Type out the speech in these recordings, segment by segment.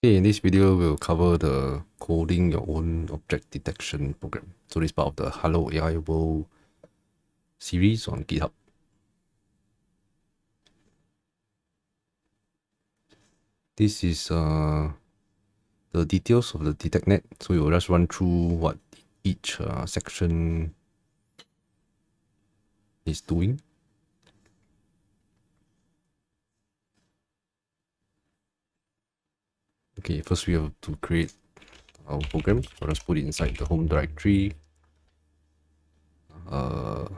Okay, in this video, we'll cover the coding your own object detection program. So this is part of the Hello AI World series on GitHub. This is the details of the DetectNet. So we'll just run through what each section is doing. Okay, first we have to create our program. So let's put it inside the home directory. Let's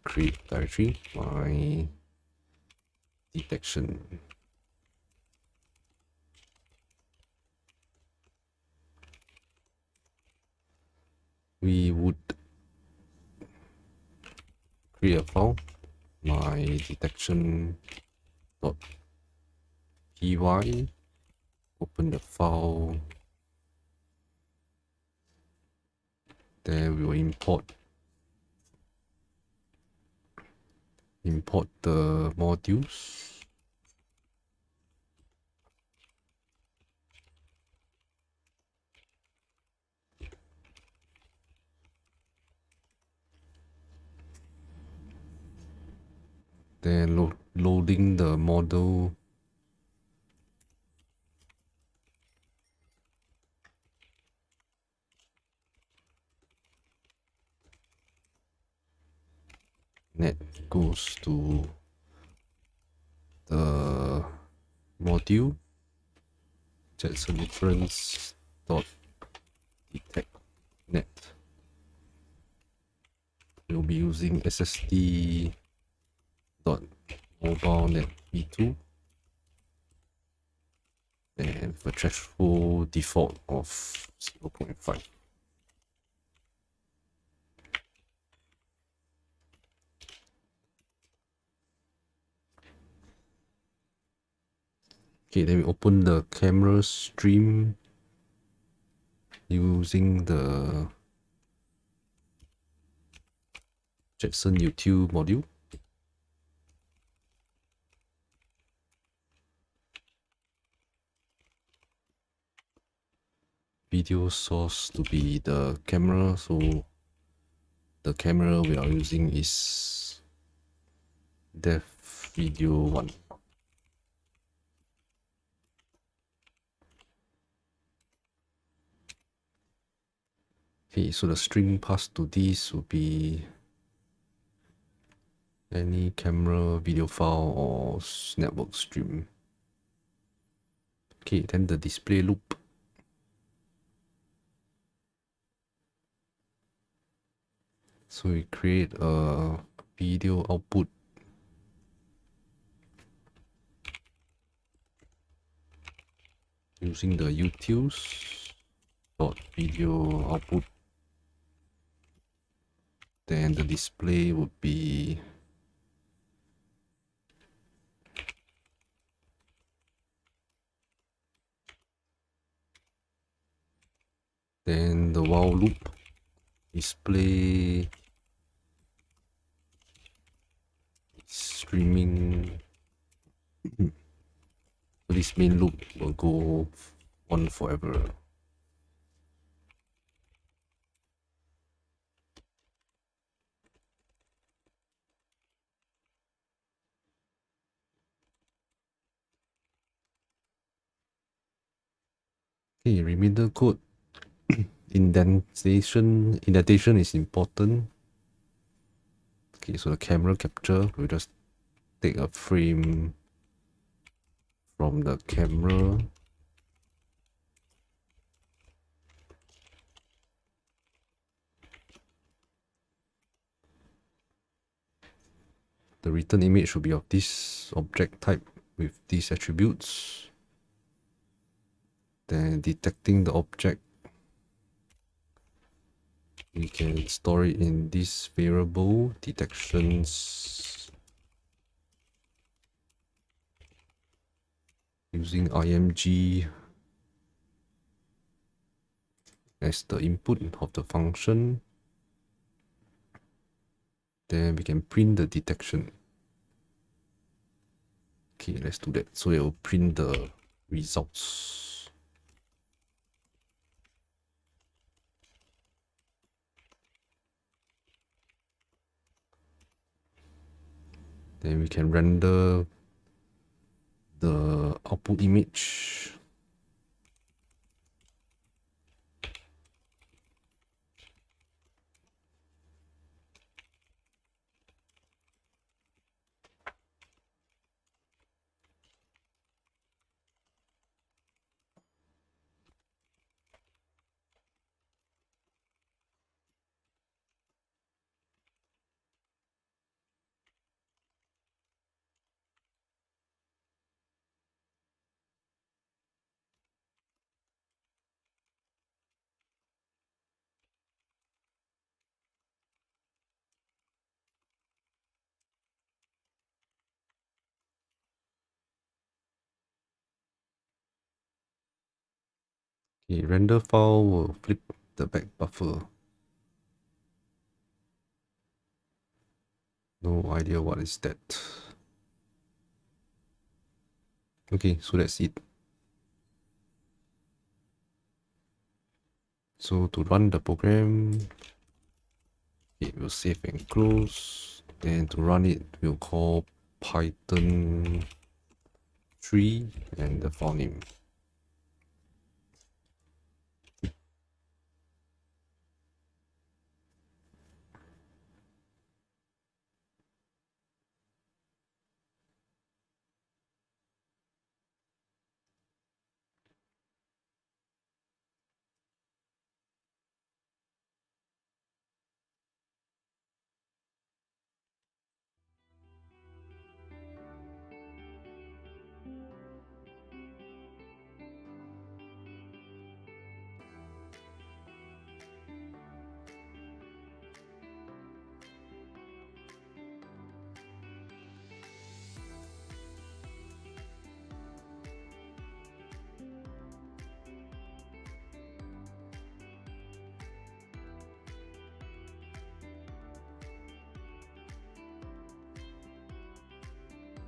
create directory, my detection. We would create a file, my detection.py, open the file, then we will import the modules. Then loading the model. Net goes to the module Jetson reference dot detect net. We'll be using SSD dot mobile net v2 and for threshold default of 0.5. Okay, then we open the camera stream using the Jetson util module. Video source to be the camera, so the camera we are using is dev video 1. Okay, so the string passed to this will be any camera video file or network stream. Okay, then the display loop. So we create a video output using the utils dot video output. Then the display would be then the while loop display streaming. So this main loop will go on forever. Okay, remainder code indentation is important. Okay, so the camera capture, we'll just take a frame from the camera. The return image should be of this object type with these attributes. Then detecting the object, we can store it in this variable detections using img as the input of the function. Then we can print the detection. Okay, let's do that. So it will print the results. Then we can render the output image. Okay, render file will flip the back buffer. No idea what is that. Okay, so that's it. So to run the program, it will save and close. Then to run it, we'll call Python 3 and the file name.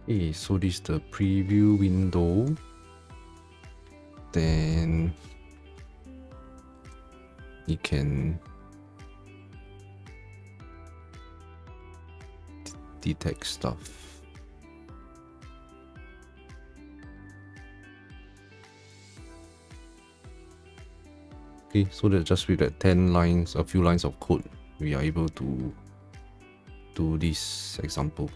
Okay, so this is the preview window. Then you can detect stuff. Okay, so that just with that 10 lines, a few lines of code, we are able to do this example.